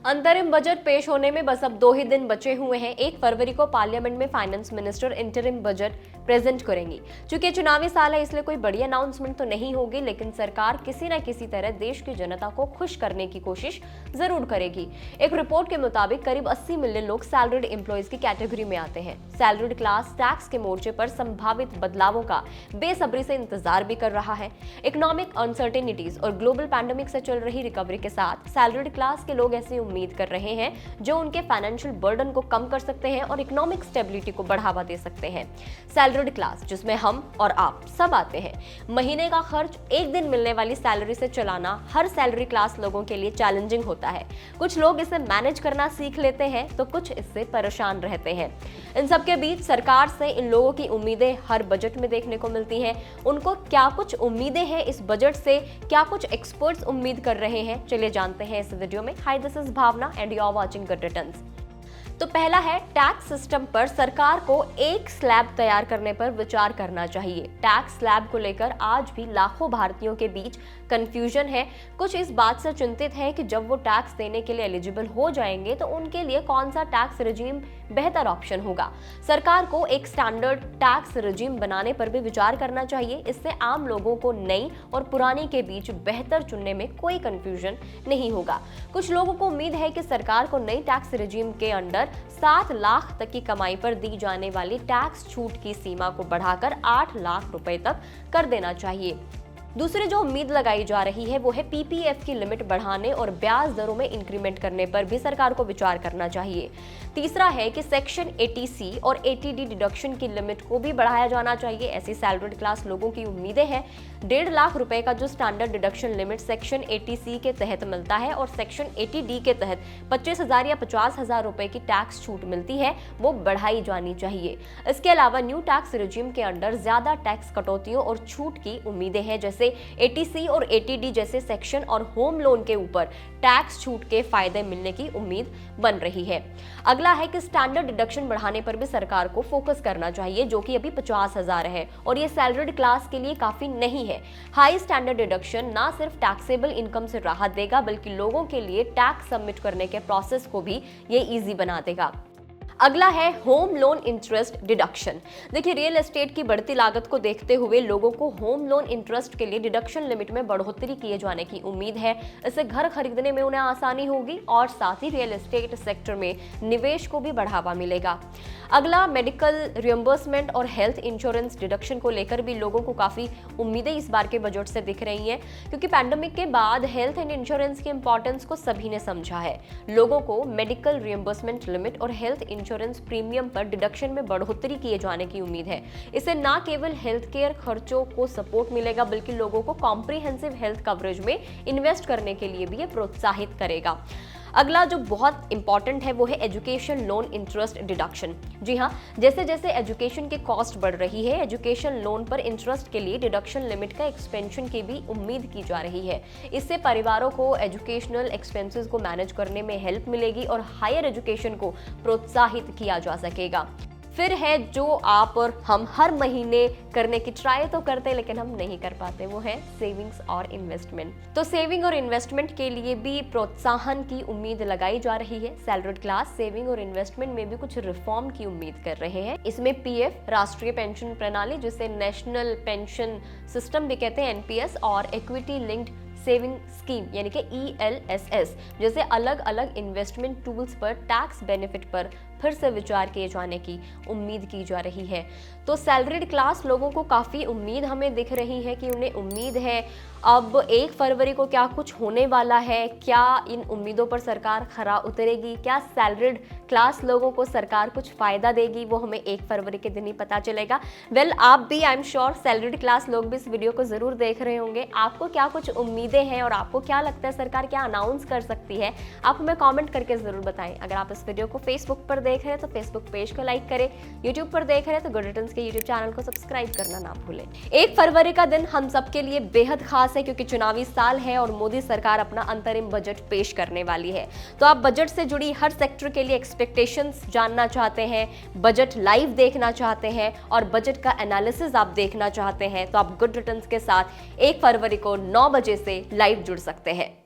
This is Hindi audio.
अंतरिम बजट पेश होने में बस अब 2 ही दिन बचे हुए हैं। 1 फरवरी को पार्लियामेंट में finance minister interim budget present करेंगी। चूंकि चुनावी साल है इसलिए कोई बड़ी अनाउंसमेंट तो नहीं होगी, लेकिन सरकार किसी न किसी तरह देश की जनता को खुश करने की कोशिश जरूर करेगी। एक रिपोर्ट के मुताबिक करीब 80 मिलियन लोग सैलरीड एम्प्लॉयज की कैटेगरी में आते हैं। सैलरीड क्लास टैक्स के मोर्चे पर संभावित बदलावों का बेसब्री से इंतजार भी कर रहा है। इकोनॉमिक अनसर्टेनिटीज और ग्लोबल पैंडेमिक से चल रही रिकवरी के साथ सैलरीड क्लास के लोग ऐसी उम्मीद कर रहे हैं जो उनके फाइनेंशियल बर्डन को कम कर सकते हैं और इकोनॉमिक स्टेबिलिटी को बढ़ावा दे सकते हैं। सैलरीड क्लास, जिसमें हम और आप सब आते हैं, महीने का खर्च एक दिन मिलने वाली सैलरी से चलाना हर सैलरी क्लास लोगों के लिए चैलेंजिंग होता है। कुछ लोग इसे मैनेज करना सीख लेते हैं तो कुछ इससे परेशान रहते हैं। इन सब के बीच सरकार से इन लोगों की उम्मीदें हर बजट में देखने को मिलती हैं। उनको क्या कुछ उम्मीदें हैं इस बजट से, क्या कुछ एक्सपर्ट्स उम्मीद कर रहे हैं, चलिए जानते हैं इस वीडियो में। Hi, this is Bhavana and you are watching good returns. तो पहला है, टैक्स सिस्टम पर सरकार को एक स्लैब तैयार करने पर विचार करना चाहिए। टैक्स स्लैब को लेकर आज भी लाखों भारतीयों के बीच कंफ्यूजन है। कुछ इस बात से चिंतित हैं कि जब वो टैक्स देने के लिए एलिजिबल हो जाएंगे तो उनके लिए कौन सा टैक्स रेजिम बेहतर ऑप्शन होगा। सरकार को एक स्टैंडर्ड टैक्स रेजिम बनाने पर भी विचार करना चाहिए। इससे आम लोगों को नई और पुरानी के बीच बेहतर चुनने में कोई कंफ्यूजन नहीं होगा। कुछ लोगों को उम्मीद है कि सरकार को नई टैक्स रेजिम के अंडर 7 लाख तक की कमाई पर दी जाने वाली टैक्स छूट की सीमा को बढ़ाकर 8 लाख रुपए तक कर देना चाहिए। दूसरी जो उम्मीद लगाई जा रही है वो है पीपीएफ की लिमिट बढ़ाने और ब्याज दरों में इंक्रीमेंट करने पर भी सरकार को विचार करना चाहिए। तीसरा है कि सेक्शन 80C और 80D डिडक्शन की लिमिट को भी बढ़ाया जाना चाहिए। ऐसी सैलरीड क्लास लोगों की उम्मीदें हैं। 1.5 लाख रुपए का जो standard deduction limit section 80C के तहत मिलता है और सेक्शन 80D के तहत 25,000 या 50,000 रुपए की टैक्स छूट मिलती है, वो बढ़ाई जानी चाहिए। इसके अलावा न्यू टैक्स रेजिम के अंडर ज्यादा टैक्स कटौतियों और छूट की उम्मीदें हैं, जैसे 80C और 80D जैसे सेक्शन और होम लोन के ऊपर टैक्स छूट के फायदे मिलने की उम्मीद बन रही है। अगला है कि स्टैंडर्ड डिडक्शन बढ़ाने पर भी सरकार को फोकस करना चाहिए, जो कि अभी 50,000 है और ये सैलरीड क्लास के लिए काफी नहीं है। हाई स्टैंडर्ड डिडक्शन ना सिर्फ टैक्सेबल इनकम से राहत देगा बल्कि लोगों के लिए टैक्स सबमिट करने के प्रोसेस को भी ये इजी बना देगा। अगला है होम लोन इंटरेस्ट डिडक्शन। देखिए, रियल एस्टेट की बढ़ती लागत को देखते हुए लोगों को होम लोन इंटरेस्ट के लिए डिडक्शन लिमिट में बढ़ोतरी किए जाने की उम्मीद है। इससे घर खरीदने में उन्हें आसानी होगी और साथ ही रियल एस्टेट सेक्टर में निवेश को भी बढ़ावा मिलेगा। अगला, मेडिकल रियम्बर्समेंट और हेल्थ इंश्योरेंस डिडक्शन को लेकर भी लोगों को काफी उम्मीदें इस बार के बजट से दिख रही हैं, क्योंकि पैंडेमिक के बाद हेल्थ एंड इंश्योरेंस की इंपॉर्टेंस को सभी ने समझा है। लोगों को मेडिकल रियम्बर्समेंट लिमिट और हेल्थ इंश्योरेंस प्रीमियम पर डिडक्शन में बढ़ोतरी किए जाने की उम्मीद है। इससे न केवल हेल्थ केयर खर्चों को सपोर्ट मिलेगा बल्कि लोगों को कॉम्प्रिहेंसिव हेल्थ कवरेज में इन्वेस्ट करने के लिए भी ये प्रोत्साहित करेगा। अगला जो बहुत इंपॉर्टेंट है वो है एजुकेशन लोन इंटरेस्ट डिडक्शन। जी हाँ, जैसे जैसे एजुकेशन की कॉस्ट बढ़ रही है, एजुकेशन लोन पर इंटरेस्ट के लिए डिडक्शन लिमिट का एक्सपेंशन की भी उम्मीद की जा रही है। इससे परिवारों को एजुकेशनल एक्सपेंसेस को मैनेज करने में हेल्प मिलेगी और हायर एजुकेशन को प्रोत्साहित किया जा सकेगा। फिर है जो आप और हम हर महीने करने की ट्राई तो करते हैं लेकिन हम नहीं कर पाते, वो है सेविंग्स और इन्वेस्टमेंट। तो सेविंग और इन्वेस्टमेंट के लिए भी प्रोत्साहन की उम्मीद लगाई जा रही है। सैलरीड क्लास सेविंग और इन्वेस्टमेंट में भी कुछ रिफॉर्म की उम्मीद कर रहे हैं। इसमें पीएफ, राष्ट्रीय पेंशन प्रणाली जिसे नेशनल पेंशन सिस्टम भी कहते हैं, एनपीएस, और इक्विटी लिंक्ड सेविंग स्कीम यानी कि ELSS जैसे अलग अलग इन्वेस्टमेंट टूल्स पर टैक्स बेनिफिट पर फिर से विचार किए जाने की उम्मीद की जा रही है। तो सैलरीड क्लास लोगों को काफ़ी उम्मीद हमें दिख रही है कि उन्हें उम्मीद है अब 1 फरवरी को क्या कुछ होने वाला है। क्या इन उम्मीदों पर सरकार खरा उतरेगी? क्या सैलरीड क्लास लोगों को सरकार कुछ फ़ायदा देगी? वो हमें 1 फरवरी के दिन ही पता चलेगा। वेल, आप भी, I am sure salaried class लोग भी इस वीडियो को ज़रूर देख रहे होंगे। आपको क्या कुछ उम्मीदें हैं और आपको क्या लगता है सरकार क्या अनाउंस कर सकती है? आप हमें कॉमेंट करके ज़रूर बताएं। अगर आप इस वीडियो को फेसबुक पर देख रहे हैं तो फेसबुक पेज को लाइक करें, यूट्यूब पर देख रहे हैं तो गुड रिटर्न्स के यूट्यूब चैनल को सब्सक्राइब करना ना भूलें। 1 फरवरी का दिन हम सबके लिए बेहद खास है क्योंकि चुनावी साल है और मोदी सरकार अपना अंतरिम बजट पेश करने वाली है। तो आप बजट से जुड़ी हर सेक्टर के लिए एक्सपेक्टेशंस जानना चाहते हैं, बजट लाइव देखना चाहते हैं और बजट का एनालिसिस आप देखना चाहते हैं तो आप गुड रिटर्न्स के साथ 1 फरवरी को 9 बजे से लाइव जुड़ सकते हैं।